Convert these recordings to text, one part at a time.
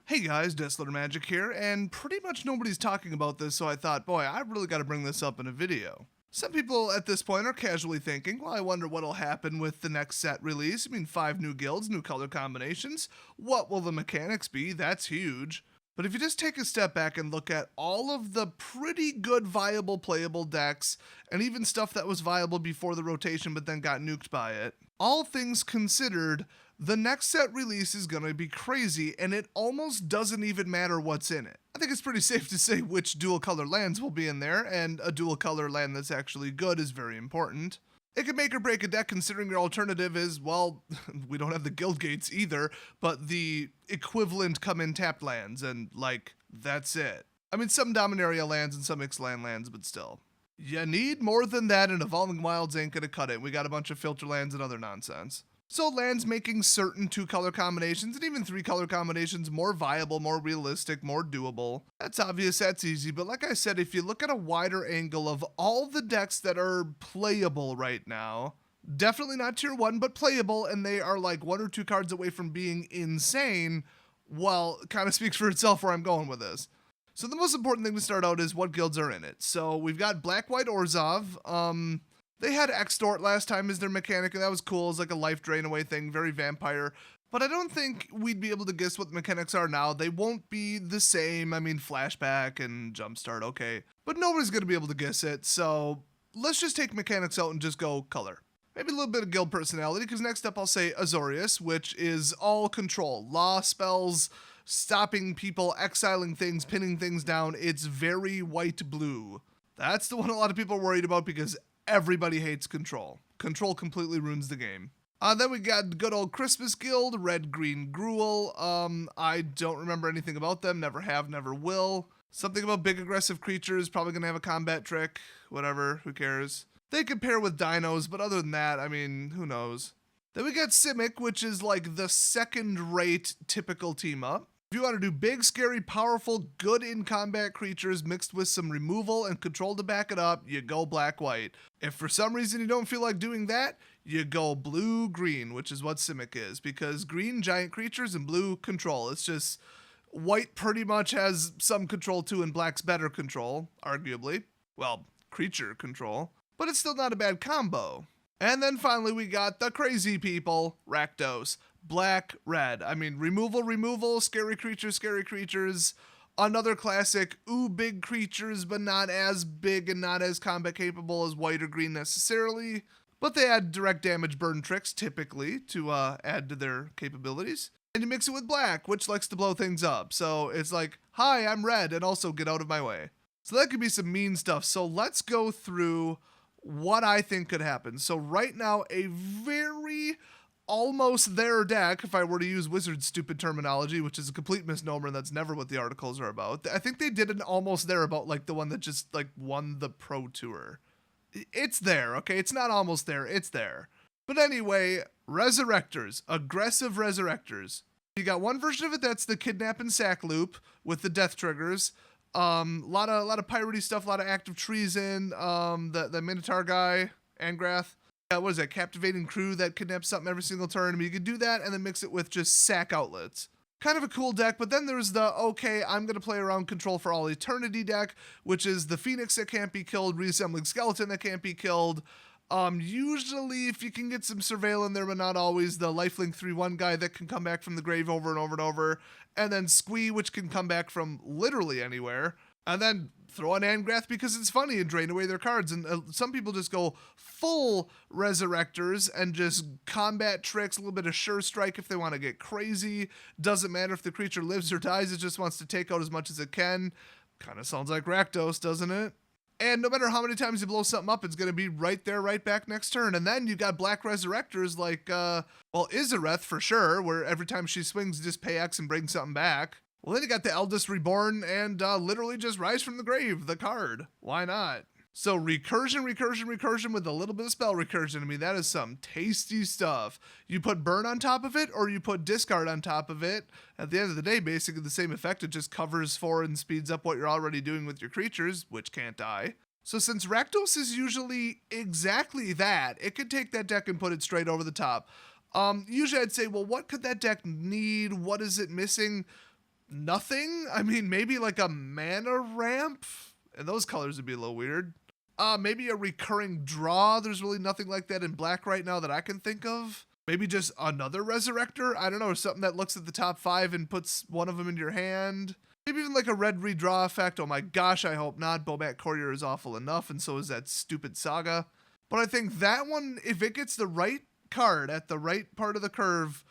Hey guys, Desolate Magic here, and pretty much nobody's talking about this, so I thought, boy, I've really got to bring this up in a video. Some people at this point are casually thinking, well, I wonder what'll happen with the next set release. I mean, 5 new guilds, new color combinations. What will the mechanics be? That's huge. But if you just take a step back and look at all of the pretty good viable playable decks, and even stuff that was viable before the rotation but then got nuked by it, all things considered, the next set release is going to be crazy, and it almost doesn't even matter what's in it. I think it's pretty safe to say which dual color lands will be in there, and a dual color land that's actually good is very important. It can make or break a deck considering your alternative is, well, we don't have the guild gates either, but the equivalent come in tapped lands, and that's it. I mean, some Dominaria lands and some Ixalan lands, but still. You need more than that, and Evolving Wilds ain't gonna cut it. We got a bunch of filter lands and other nonsense. So lands making certain 2-color combinations and even 3-color combinations more viable, more realistic, more doable. That's obvious, that's easy, but like I said, if you look at a wider angle of all the decks that are playable right now, definitely not tier 1, but playable, and they are like 1 or 2 cards away from being insane, well, it kind of speaks for itself where I'm going with this. So the most important thing to start out is what guilds are in it. So we've got Black-White Orzhov. They had Extort last time as their mechanic, and that was cool. It's like a life drain away thing, very vampire. But I don't think we'd be able to guess what the mechanics are now. They won't be the same. I mean, Flashback and Jumpstart, okay. But nobody's going to be able to guess it, so let's just take mechanics out and just go color. Maybe a little bit of guild personality, because next up I'll say Azorius, which is all control. Law spells, stopping people, exiling things, pinning things down. It's very white-blue. That's the one a lot of people are worried about because everybody hates control. Control completely ruins the game. Then we got good old Christmas Guild, Red, Green, Gruel. I don't remember anything about them, never have, never will. Something about big aggressive creatures, probably gonna have a combat trick, whatever, who cares. They could pair with dinos, but other than that, I mean, who knows. Then we got Simic, which is like the second-rate typical team-up. If you want to do big, scary, powerful, good in combat creatures mixed with some removal and control to back it up, you go black-white. If for some reason you don't feel like doing that, you go blue-green, which is what Simic is, because green, giant creatures, and blue, control. It's just white pretty much has some control too, and black's better control, arguably. Well, creature control. But it's still not a bad combo. And then finally we got the crazy people, Rakdos. Black, red. I mean, removal, scary creatures. Another classic, big creatures, but not as big and not as combat capable as white or green necessarily. But they add direct damage burn tricks, typically, to add to their capabilities. And you mix it with black, which likes to blow things up. So it's like, hi, I'm red, and also get out of my way. So that could be some mean stuff. So let's go through what I think could happen. So right now, a very almost there deck, if I were to use Wizard's stupid terminology, which is a complete misnomer and that's never what the articles are about. I think they did an almost there about like the one that just like won the Pro Tour. It's there, okay? It's not almost there, it's there. But anyway, Resurrectors, aggressive Resurrectors. You got one version of it that's the kidnap and sack loop with the death triggers. Lot of piratey stuff, a lot of active treason. The Minotaur guy, Angrath. What is that? Captivating crew that kidnaps something every single turn. I mean, you could do that and then mix it with just sack outlets. Kind of a cool deck, but then there's the, okay, I'm going to play around control for all eternity deck, which is the Phoenix that can't be killed, reassembling skeleton that can't be killed. Usually if you can get some surveil in there, but not always, the lifelink 3/1 guy that can come back from the grave over and over and over. And then Squee, which can come back from literally anywhere. And then throw on Angrath because it's funny and drain away their cards. And some people just go full Resurrectors and just combat tricks, a little bit of Sure Strike if they want to get crazy. Doesn't matter if the creature lives or dies, it just wants to take out as much as it can. Kind of sounds like Rakdos, doesn't it? And no matter how many times you blow something up, it's going to be right there, right back next turn. And then you've got black Resurrectors like, Izareth for sure, where every time she swings, just pay X and bring something back. Well, then you got the Eldest Reborn and literally just Rise from the Grave, the card. Why not? So recursion with a little bit of spell recursion. I mean, that is some tasty stuff. You put burn on top of it or you put discard on top of it. At the end of the day, basically the same effect. It just covers for and speeds up what you're already doing with your creatures, which can't die. So since Rakdos is usually exactly that, it could take that deck and put it straight over the top. Usually I'd say, well, what could that deck need? What is it missing? nothing. I mean, maybe like a mana ramp, and those colors would be a little weird. Maybe a recurring draw. There's really nothing like that in black right now that I can think of. Maybe just another Resurrector. I don't know, something that looks at the top 5 and puts one of them in your hand. Maybe even like a red redraw effect. Oh my gosh, I hope not. Bomat Courier is awful enough, and so is that stupid Saga. But I think that one, if it gets the right card at the right part of the curve,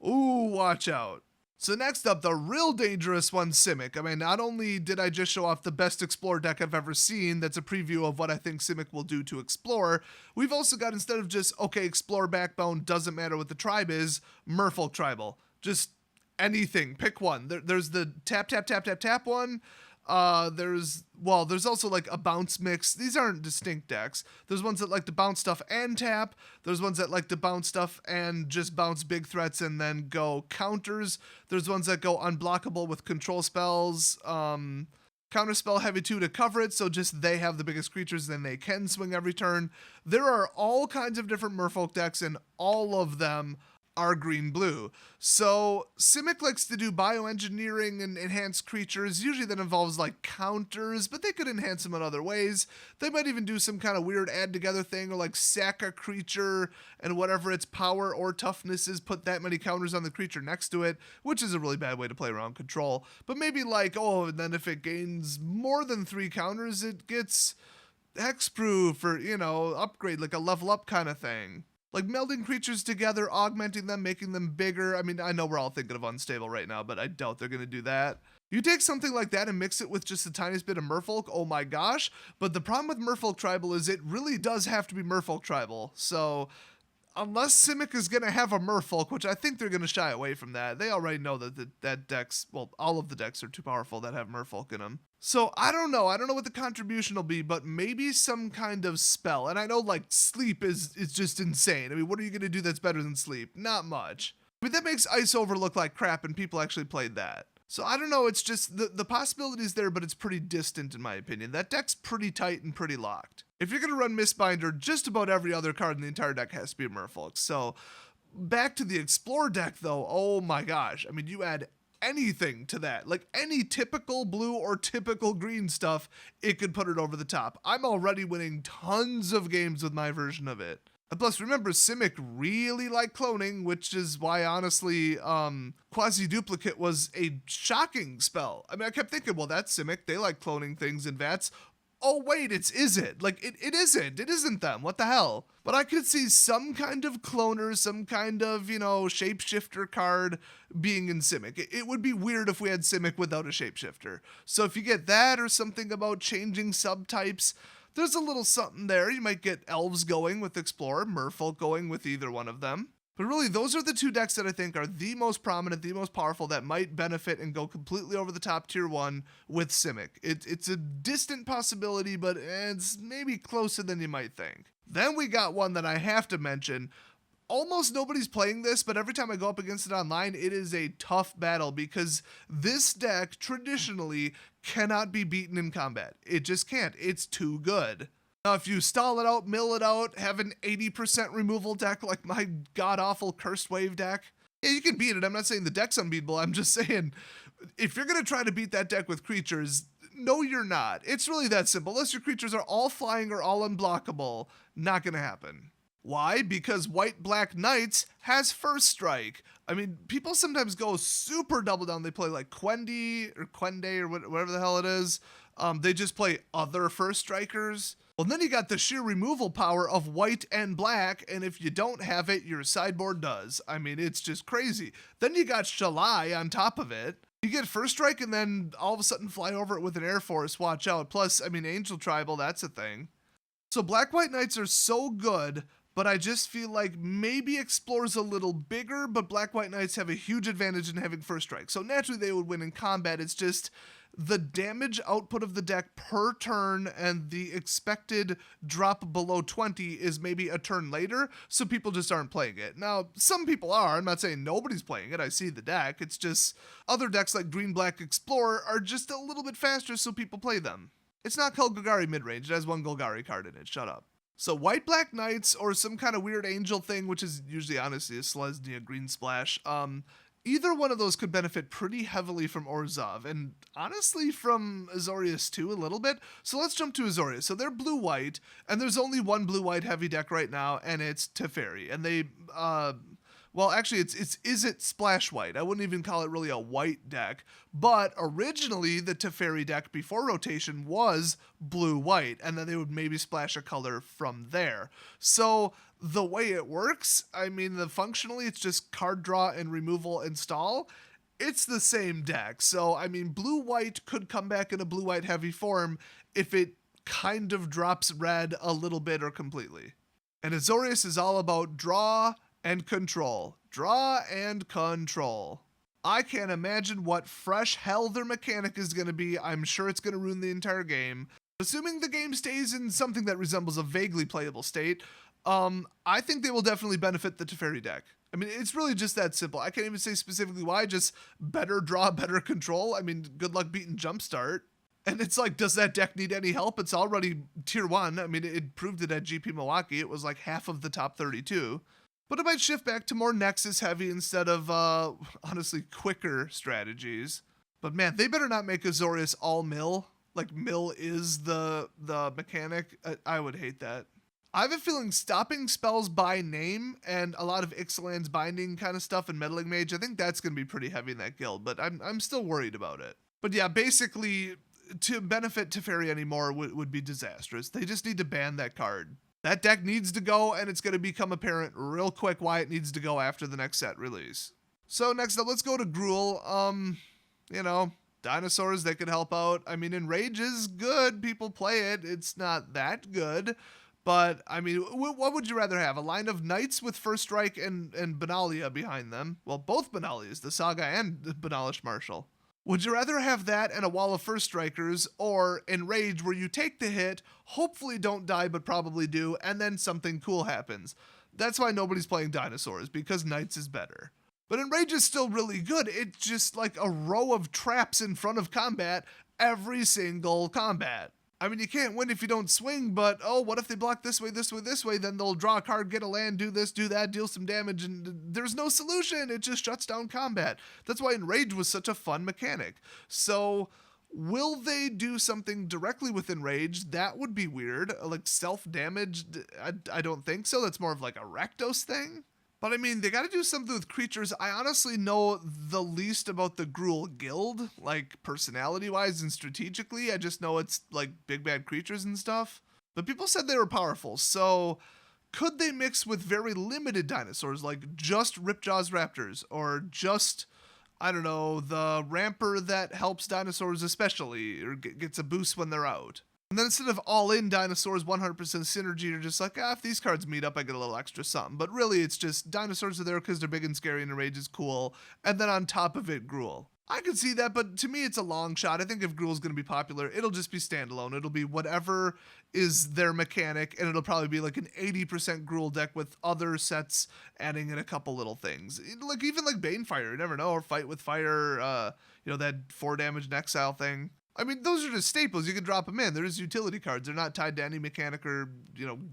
ooh, watch out. So next up, the real dangerous one, Simic. I mean, not only did I just show off the best Explore deck I've ever seen, that's a preview of what I think Simic will do to Explore, we've also got, instead of just, okay, Explore Backbone, doesn't matter what the tribe is, Merfolk Tribal. Just anything, pick one. There's the tap, tap, tap, tap, tap one. There's also like a bounce mix. These aren't distinct decks. There's ones that like to bounce stuff and tap. There's ones that like to bounce stuff and just bounce big threats and then go counters. There's ones that go unblockable with control spells. Counterspell heavy 2 to cover it, so just they have the biggest creatures, then they can swing every turn. There are all kinds of different Merfolk decks, and all of them are green-blue. So Simic likes to do bioengineering and enhance creatures. Usually that involves like counters, but they could enhance them in other ways. They might even do some kind of weird add together thing, or like sack a creature and whatever its power or toughness is, put that many counters on the creature next to it, which is a really bad way to play around control. But maybe like, oh, and then if it gains more than 3 counters, it gets hexproof, or, you know, upgrade, like a level up kind of thing. Like melding creatures together, augmenting them, making them bigger. I mean, I know we're all thinking of Unstable right now, but I doubt they're going to do that. You take something like that and mix it with just the tiniest bit of Merfolk, oh my gosh. But the problem with Merfolk Tribal is it really does have to be Merfolk Tribal. So unless Simic is going to have a Merfolk, which I think they're going to shy away from that. They already know that decks, well, all of the decks are too powerful that have Merfolk in them. So I don't know what the contribution will be, but maybe some kind of spell. And I know like sleep is just insane. I mean, what are you going to do that's better than sleep? Not much. I mean, that makes Ice Over look like crap, and people actually played that. So I don't know, it's just the possibility's there, but it's pretty distant in my opinion. That deck's pretty tight and pretty locked. If you're going to run Mistbinder, just about every other card in the entire deck has to be a Merfolk. So back to the Explore deck though, oh my gosh. I mean, you add anything to that, like any typical blue or typical green stuff, it could put it over the top. I'm already winning tons of games with my version of it. And plus, remember, Simic really liked cloning, which is why, honestly, Quasi-Duplicate was a shocking spell. I mean, I kept thinking, well, that's Simic. They like cloning things in VATS. Oh, wait, is it? Like, it isn't. It isn't them. What the hell? But I could see some kind of cloner, some kind of, you know, shapeshifter card being in Simic. It would be weird if we had Simic without a shapeshifter. So if you get that or something about changing subtypes, there's a little something there. You might get Elves going with Explorer, Merfolk going with either one of them. But really, those are the 2 decks that I think are the most prominent, the most powerful, that might benefit and go completely over the top tier 1 with Simic. It's a distant possibility, but it's maybe closer than you might think. Then we got one that I have to mention. Almost nobody's playing this, but every time I go up against it online, it is a tough battle because this deck traditionally cannot be beaten in combat. It just can't. It's too good. Now, if you stall it out, mill it out, have an 80% removal deck like my god-awful Cursed Wave deck, yeah, you can beat it. I'm not saying the deck's unbeatable. I'm just saying, if you're going to try to beat that deck with creatures, no, you're not. It's really that simple. Unless your creatures are all flying or all unblockable, not going to happen. Why? Because White-Black Knights has First Strike. I mean, people sometimes go super double down. They play like Quende or whatever the hell it is. They just play other First Strikers. Well, then you got the sheer removal power of white and black, and if you don't have it, your sideboard does. I mean, it's just crazy. Then you got Shalai on top of it. You get First Strike and then all of a sudden fly over it with an Air Force, watch out. Plus, I mean, Angel Tribal, that's a thing. So Black-White Knights are so good, but I just feel like maybe Explore's a little bigger, but Black-White Knights have a huge advantage in having First Strike. So naturally they would win in combat. It's just the damage output of the deck per turn and the expected drop below 20 is maybe a turn later, so people just aren't playing it. Now, some people are. I'm not saying nobody's playing it. I see the deck. It's just other decks like Green-Black Explorer are just a little bit faster, so people play them. It's not called Golgari midrange. It has 1 Golgari card in it. Shut up. So White-Black Knights or some kind of weird angel thing, which is usually honestly a Selesnya green splash, Either one of those could benefit pretty heavily from Orzhov, and honestly from Azorius too, a little bit. So let's jump to Azorius. So they're blue-white, and there's only one blue-white heavy deck right now, and it's Teferi. And they, well, actually, is it splash white? I wouldn't even call it really a white deck, but originally the Teferi deck before rotation was blue-white, and then they would maybe splash a color from there. So the way it works, I mean, functionally, it's just card draw and removal install. It's the same deck. So, I mean, blue-white could come back in a blue-white heavy form if it kind of drops red a little bit or completely. And Azorius is all about draw and control. Draw and control. I can't imagine what fresh hell their mechanic is going to be. I'm sure it's going to ruin the entire game. Assuming the game stays in something that resembles a vaguely playable state, I think they will definitely benefit the Teferi deck. I mean, it's really just that simple. I can't even say specifically why, just better draw, better control. I mean, good luck beating Jumpstart. And it's like, does that deck need any help? It's already tier 1. I mean, it proved it at GP Milwaukee. It was like half of the top 32. But it might shift back to more Nexus heavy instead of, honestly, quicker strategies. But man, they better not make Azorius all mill. Like, mill is the mechanic. I would hate that. I have a feeling stopping spells by name and a lot of Ixalan's binding kind of stuff and meddling mage, I think that's going to be pretty heavy in that guild, but I'm still worried about it. But yeah, basically, to benefit Teferi anymore would be disastrous. They just need to ban that card. That deck needs to go, and it's going to become apparent real quick why it needs to go after the next set release. So next up, let's go to Gruel. You know, dinosaurs, they could help out. I mean, Enrage is good. People play it. It's not that good. But, I mean, what would you rather have? A line of knights with First Strike and Benalia behind them? Well, both Benalias, the Saga and Benalish Marshal. Would you rather have that and a wall of First Strikers, or Enrage where you take the hit, hopefully don't die but probably do, and then something cool happens? That's why nobody's playing dinosaurs, because knights is better. But Enrage is still really good. It's just like a row of traps in front of combat every single combat. I mean, you can't win if you don't swing, but, oh, what if they block this way, this way, this way? Then they'll draw a card, get a land, do this, do that, deal some damage, and there's no solution. It just shuts down combat. That's why Enrage was such a fun mechanic. So, will they do something directly with Enrage? That would be weird. Like, self-damage? I don't think so. That's more of like a Rakdos thing. But I mean, they got to do something with creatures. I honestly know the least about the Gruel guild, like personality-wise and strategically. I just know it's like big bad creatures and stuff. But people said they were powerful, so could they mix with very limited dinosaurs, like just Ripjaw's Raptors, or just, I don't know, the Ramper that helps dinosaurs especially, or gets a boost when they're out? And then instead of all-in dinosaurs, 100% synergy, you're just like, if these cards meet up, I get a little extra something. But really, it's just dinosaurs are there because they're big and scary and Enrage is cool. And then on top of it, Gruel. I could see that, but to me, it's a long shot. I think if Gruel's going to be popular, it'll just be standalone. It'll be whatever is their mechanic, and it'll probably be like an 80% Gruel deck with other sets adding in a couple little things. Like even like Banefire, you never know, or Fight with Fire, that 4 damage in exile thing. I mean, those are just staples. You can drop them in. They're just utility cards. They're not tied to any mechanic or,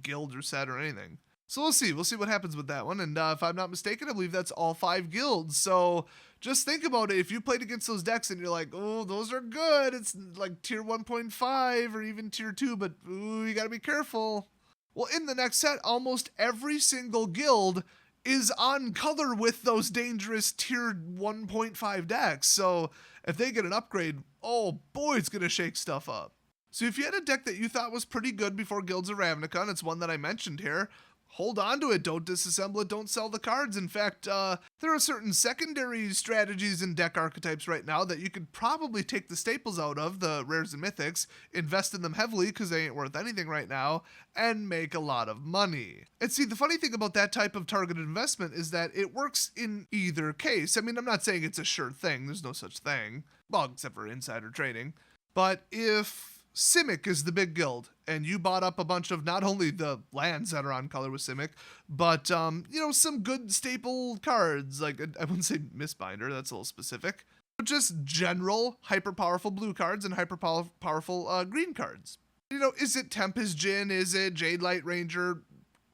guild or set or anything. So we'll see. We'll see what happens with that one. And if I'm not mistaken, I believe that's all 5 guilds. So just think about it. If you played against those decks and you're like, oh, those are good. It's like tier 1.5 or even tier 2, but ooh, you got to be careful. Well, in the next set, almost every single guild is on color with those dangerous tier 1.5 decks. So if they get an upgrade, oh boy, it's going to shake stuff up. So if you had a deck that you thought was pretty good before Guilds of Ravnica, and it's one that I mentioned here, hold on to it. Don't disassemble it. Don't sell the cards. In fact, there are certain secondary strategies in deck archetypes right now that you could probably take the staples out of, the rares and mythics, invest in them heavily because they ain't worth anything right now, and make a lot of money. And see, the funny thing about that type of targeted investment is that it works in either case. I mean, I'm not saying it's a sure thing. There's no such thing. Well, except for insider trading. But if Simic is the big guild, and you bought up a bunch of not only the lands that are on color with Simic, but, some good staple cards, like, I wouldn't say Mistbinder, that's a little specific, but just general hyper-powerful blue cards and hyper-powerful green cards. Is it Tempest Djinn? Is it Jade Light Ranger?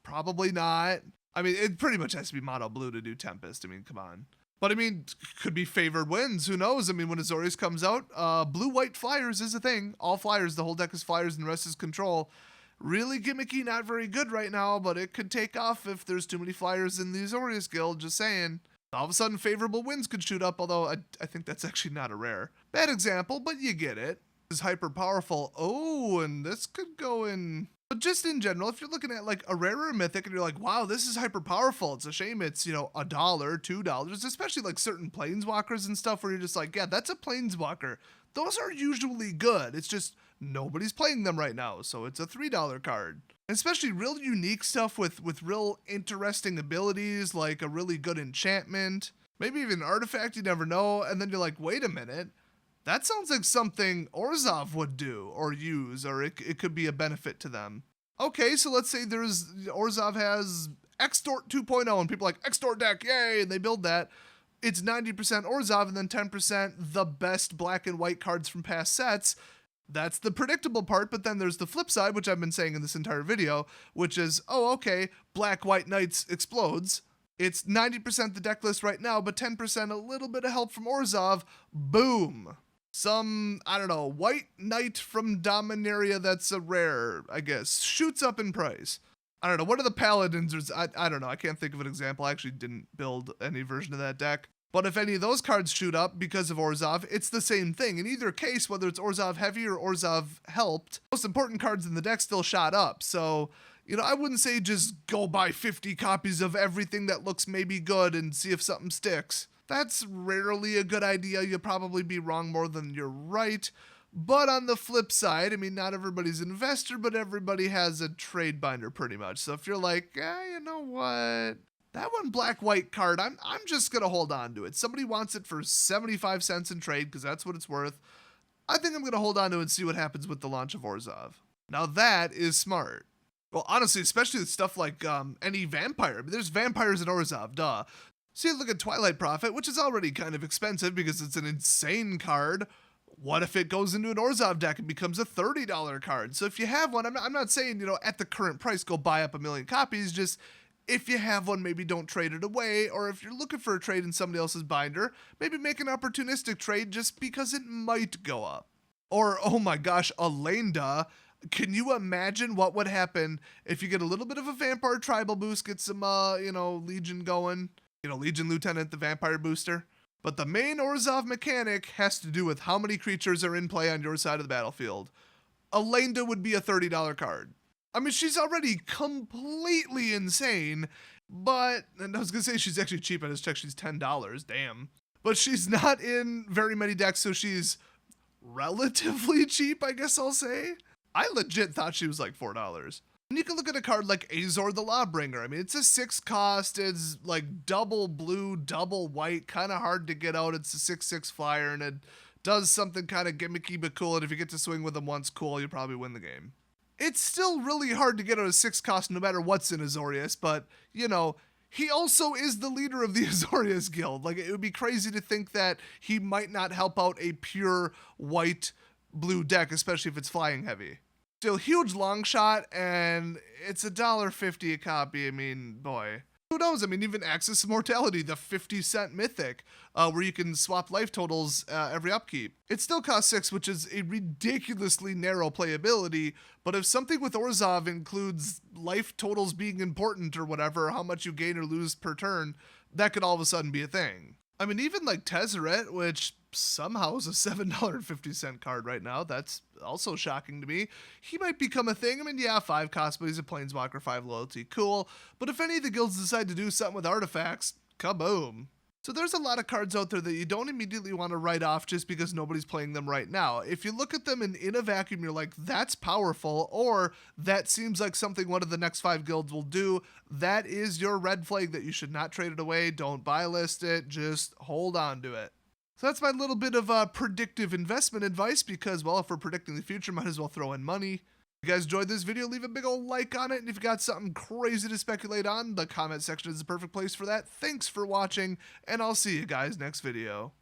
Probably not. I mean, it pretty much has to be mono blue to do Tempest. I mean, come on. But I mean, could be favored wins. Who knows? I mean, when Azorius comes out, blue-white flyers is a thing. All flyers. The whole deck is flyers and the rest is control. Really gimmicky, not very good right now, but it could take off if there's too many flyers in the Azorius guild, just saying. All of a sudden, favorable wins could shoot up, although I think that's actually not a rare. Bad example, but you get it. This is hyper powerful. Oh, and this could go in... But just in general, if you're looking at like a rare or a mythic and you're like, wow, this is hyper powerful. It's a shame it's, $1, $2, especially like certain planeswalkers and stuff where you're just like, yeah, that's a planeswalker. Those are usually good. It's just nobody's playing them right now. So it's a $3 card. And especially real unique stuff with real interesting abilities, like a really good enchantment, maybe even an artifact, you never know. And then you're like, wait a minute. That sounds like something Orzhov would do or use, or it could be a benefit to them. Okay, so let's say Orzhov has Extort 2.0 and people are like, Extort deck, yay, and they build that. It's 90% Orzhov and then 10% the best black and white cards from past sets. That's the predictable part, but then there's the flip side, which I've been saying in this entire video, which is, oh, okay, Black White Knights explodes. It's 90% the deck list right now, but 10% a little bit of help from Orzhov. Boom. Some, I don't know, white knight from Dominaria that's a rare, I guess, shoots up in price. I don't know, what are the paladins? I don't know, I can't think of an example. I actually didn't build any version of that deck. But if any of those cards shoot up because of Orzhov, it's the same thing. In either case, whether it's Orzhov heavy or Orzhov helped, most important cards in the deck still shot up. So, I wouldn't say just go buy 50 copies of everything that looks maybe good and see if something sticks. That's rarely a good idea. You'll probably be wrong more than you're right. But on the flip side, I mean, not everybody's an investor, but everybody has a trade binder pretty much. So if you're like, you know what? That one black-white card, I'm just going to hold on to it. Somebody wants it for 75 cents in trade because that's what it's worth. I think I'm going to hold on to it and see what happens with the launch of Orzhov. Now that is smart. Well, honestly, especially with stuff like any vampire. I mean, there's vampires in Orzhov, duh. So you look at Twilight Prophet, which is already kind of expensive because it's an insane card. What if it goes into an Orzhov deck and becomes a $30 card? So if you have one, I'm not saying, at the current price, go buy up 1 million copies. Just if you have one, maybe don't trade it away. Or if you're looking for a trade in somebody else's binder, maybe make an opportunistic trade just because it might go up. Or, oh my gosh, Alenda. Can you imagine what would happen if you get a little bit of a vampire tribal boost, get some, Legion going? Legion Lieutenant, the vampire booster. But the main Orzhov mechanic has to do with how many creatures are in play on your side of the battlefield. Alenda would be a $30 card. I mean, she's already completely insane, but, and I was going to say she's actually cheap. I just checked, she's $10, damn. But she's not in very many decks, so she's relatively cheap, I guess I'll say. I legit thought she was like $4. And you can look at a card like Azor the Lawbringer. I mean, it's a 6 cost, it's like double blue, double white, kind of hard to get out. It's a 6/6 flyer, and it does something kind of gimmicky but cool, and if you get to swing with them once, cool, you probably win the game. It's still really hard to get out a 6 cost no matter what's in Azorius, but, he also is the leader of the Azorius guild. Like, it would be crazy to think that he might not help out a pure white-blue deck, especially if it's flying heavy. Still huge long shot, and it's $1.50 a copy. I mean, boy. Who knows? I mean, even Axis Immortality, the 50-cent mythic, where you can swap life totals every upkeep. It still costs 6, which is a ridiculously narrow playability, but if something with Orzhov includes life totals being important or whatever, how much you gain or lose per turn, that could all of a sudden be a thing. I mean, even like Tezzeret, which somehow is a $7.50 card right now. That's also shocking to me. He might become a thing. I mean, yeah, 5 cost, but he's a Planeswalker, 5 loyalty. Cool. But if any of the guilds decide to do something with artifacts, kaboom. So there's a lot of cards out there that you don't immediately want to write off just because nobody's playing them right now. If you look at them in a vacuum, you're like, that's powerful, or that seems like something one of the next 5 guilds will do. That is your red flag that you should not trade it away. Don't buy list it. Just hold on to it. So that's my little bit of predictive investment advice because, well, if we're predicting the future, might as well throw in money. If you guys enjoyed this video, leave a big old like on it. And if you got something crazy to speculate on, the comment section is the perfect place for that. Thanks for watching, and I'll see you guys next video.